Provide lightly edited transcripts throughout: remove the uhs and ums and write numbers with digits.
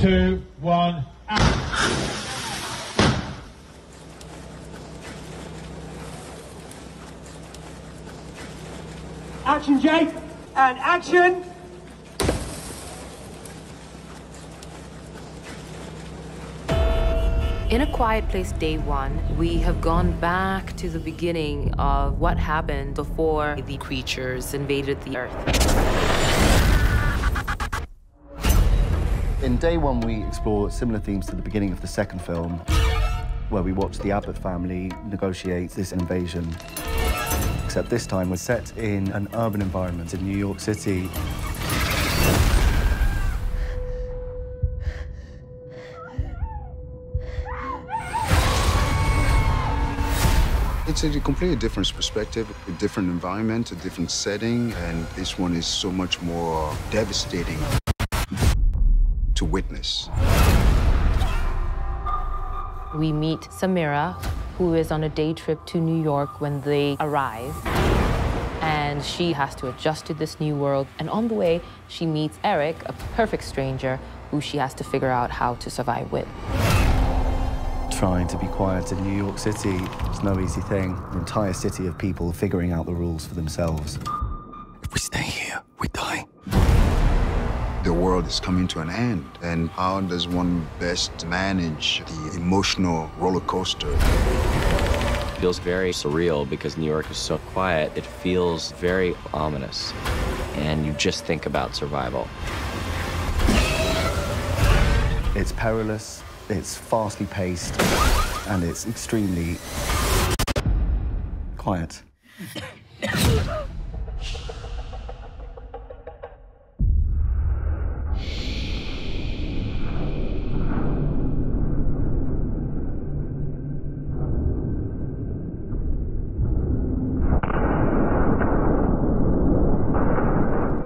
2, 1, Action, Jake, and action! In A Quiet Place Day 1, we have gone back to the beginning of what happened before the creatures invaded the Earth. In Day 1, we explore similar themes to the beginning of the second film, where we watch the Abbott family negotiate this invasion. Except this time, we're set in an urban environment in New York City. It's a completely different perspective, a different environment, a different setting, and this one is so much more devastating to witness. We meet Samara, who is on a day trip to New York when they arrive. And she has to adjust to this new world. And on the way, she meets Eric, a perfect stranger, who she has to figure out how to survive with. Trying to be quiet in New York City is no easy thing. An entire city of people figuring out the rules for themselves. If we stay here, we die. The world is coming to an end, and how does one best manage the emotional roller coaster? It feels very surreal because New York is so quiet. It feels very ominous, and you just think about survival. It's perilous, it's fastly paced, and it's extremely quiet.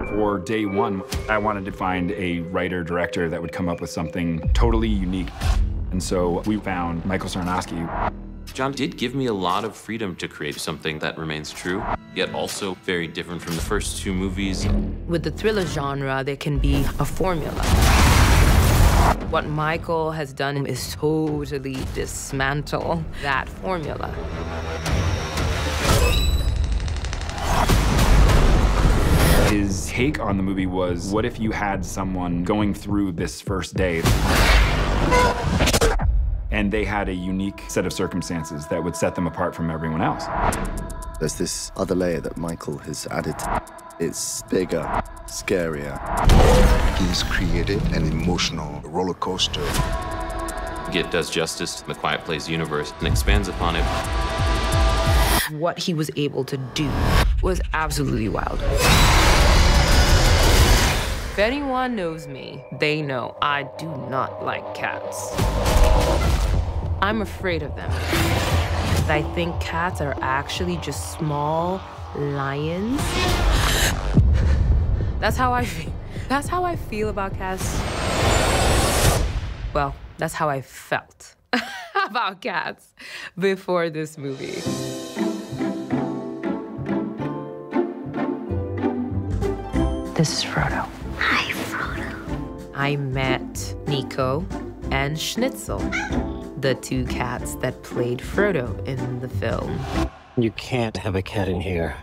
For Day 1, I wanted to find a writer-director that would come up with something totally unique. And so we found Michael Sarnoski. John did give me a lot of freedom to create something that remains true, yet also very different from the first two movies. With the thriller genre, there can be a formula. What Michael has done is totally dismantle that formula. His take on the movie was, what if you had someone going through this first day and they had a unique set of circumstances that would set them apart from everyone else? There's this other layer that Michael has added. It's bigger, scarier. He's created an emotional roller coaster. It does justice to the Quiet Place universe and expands upon it. What he was able to do was absolutely wild. If anyone knows me, they know I do not like cats. I'm afraid of them. I think cats are actually just small lions. That's how I feel. That's how I feel about cats. Well, that's how I felt about cats before this movie. This is Frodo. Hi, Frodo. I met Nico and Schnitzel, the two cats that played Frodo in the film. You can't have a cat in here.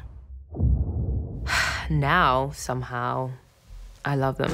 Now, somehow, I love them.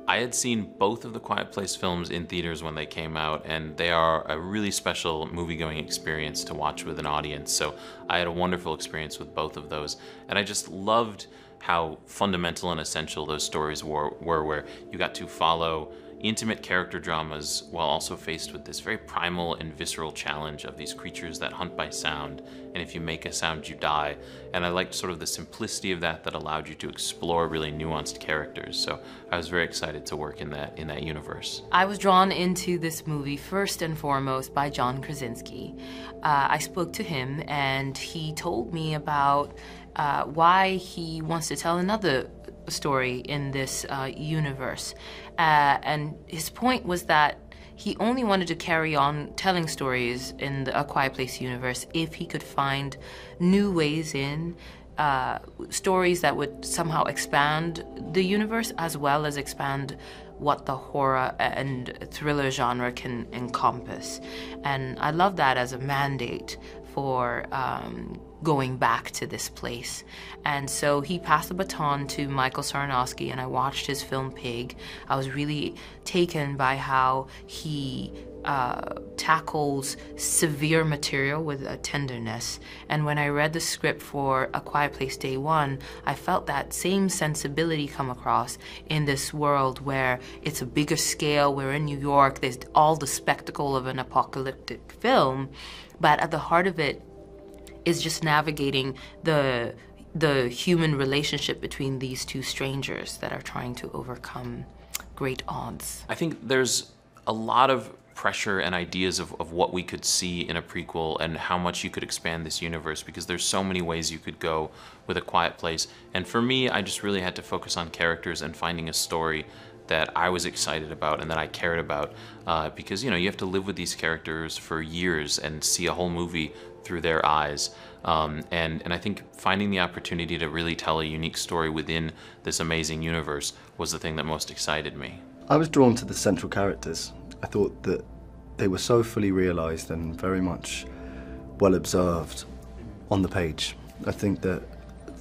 I had seen both of the Quiet Place films in theaters when they came out, and they are a really special movie-going experience to watch with an audience. So I had a wonderful experience with both of those, and I just loved how fundamental and essential those stories were where you got to follow intimate character dramas while also faced with this very primal and visceral challenge of these creatures that hunt by sound, and if you make a sound, you die. And I liked sort of the simplicity of that allowed you to explore really nuanced characters. So I was very excited to work in that universe. I was drawn into this movie first and foremost by John Krasinski. I spoke to him and he told me about why he wants to tell another story in this universe. And his point was that he only wanted to carry on telling stories in the A Quiet Place universe if he could find new ways in stories that would somehow expand the universe as well as expand what the horror and thriller genre can encompass. And I love that as a mandate for going back to this place. And so he passed the baton to Michael Sarnoski, and I watched his film Pig. I was really taken by how he tackles severe material with a tenderness. And when I read the script for A Quiet Place Day One, I felt that same sensibility come across in this world where it's a bigger scale. We're in New York, there's all the spectacle of an apocalyptic film, but at the heart of it is just navigating the human relationship between these two strangers that are trying to overcome great odds. I think there's a lot of pressure and ideas of what we could see in a prequel and how much you could expand this universe, because there's so many ways you could go with A Quiet Place. And for me, I just really had to focus on characters and finding a story that I was excited about and that I cared about, because you have to live with these characters for years and see a whole movie through their eyes. And I think finding the opportunity to really tell a unique story within this amazing universe was the thing that most excited me. I was drawn to the central characters. I thought that they were so fully realised and very much well observed on the page. I think that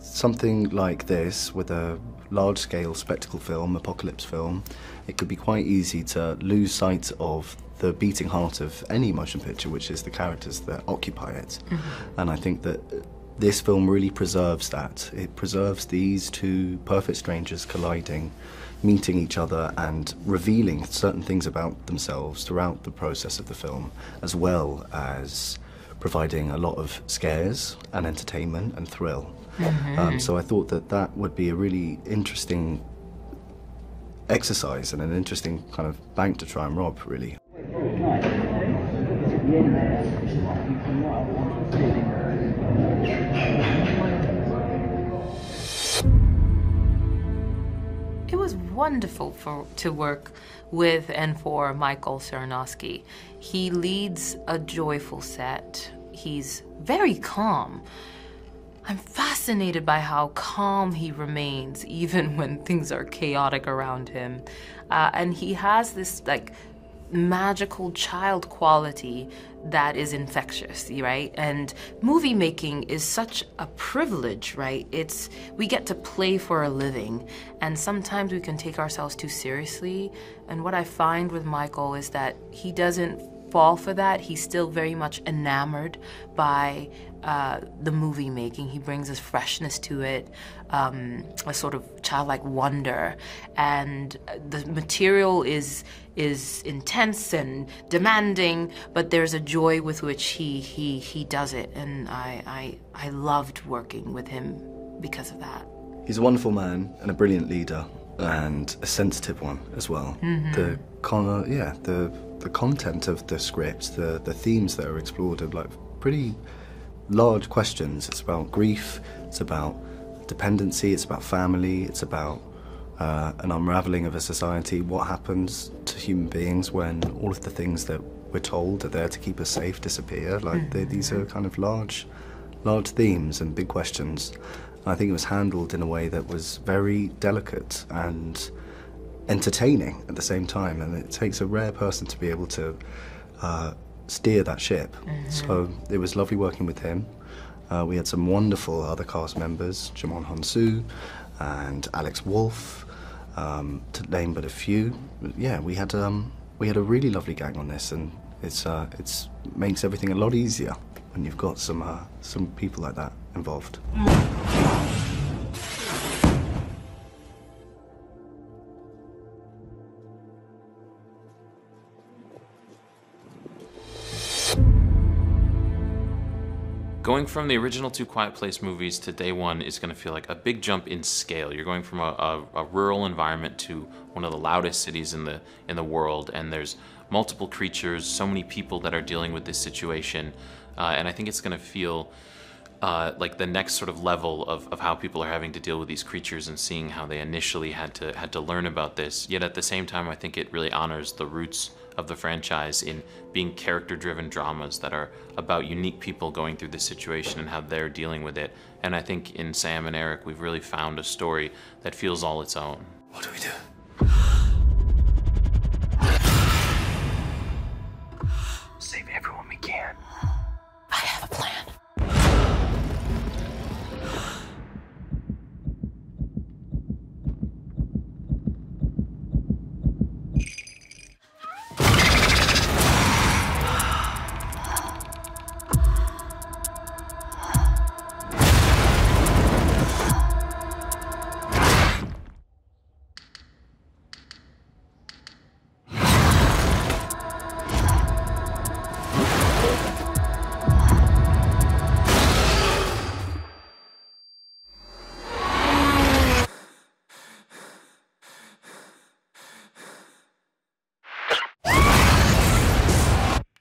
something like this, with a large-scale spectacle film, apocalypse film, it could be quite easy to lose sight of the beating heart of any motion picture, which is the characters that occupy it. Mm-hmm. And I think that this film really preserves that. It preserves these two perfect strangers colliding, meeting each other and revealing certain things about themselves throughout the process of the film, as well as providing a lot of scares and entertainment and thrill. Mm-hmm. So I thought that that would be a really interesting exercise and an interesting kind of bank to try and rob, really. It was wonderful to work with and for Michael Sarnoski. He leads a joyful set. He's very calm. I'm fascinated by how calm he remains even when things are chaotic around him. And he has this magical child quality that is infectious, right? And movie making is such a privilege, right? We get to play for a living, and sometimes we can take ourselves too seriously. And what I find with Michael is that he doesn't fall for that. He's still very much enamored by the movie making. He brings this freshness to it, a sort of childlike wonder, and the material is intense and demanding, but there's a joy with which he does it, and I loved working with him because of that. He's a wonderful man and a brilliant leader, and a sensitive one as well. Mm-hmm. The content of the script, the themes that are explored are pretty large questions. It's about grief, it's about dependency, it's about family, it's about an unraveling of a society. What happens to human beings when all of the things that we're told are there to keep us safe disappear? These are kind of large themes and big questions. And I think it was handled in a way that was very delicate and entertaining at the same time, and it takes a rare person to be able to steer that ship. Mm-hmm. So it was lovely working with him. We had some wonderful other cast members, Jamon Honsu and Alex Wolff, to name but a few. Yeah, we had a really lovely gang on this, and it's makes everything a lot easier when you've got some people like that involved. Going from the original two Quiet Place movies to Day One is going to feel like a big jump in scale. You're going from a rural environment to one of the loudest cities in the world, and there's multiple creatures, so many people that are dealing with this situation, and I think it's going to feel like the next sort of level of how people are having to deal with these creatures and seeing how they initially had to learn about this. Yet at the same time, I think it really honors the roots of the franchise in being character-driven dramas that are about unique people going through this situation and how they're dealing with it. And I think in Sam and Eric, we've really found a story that feels all its own. What do we do? Save everyone we can. I have a plan.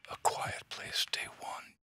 A Quiet Place, Day 1.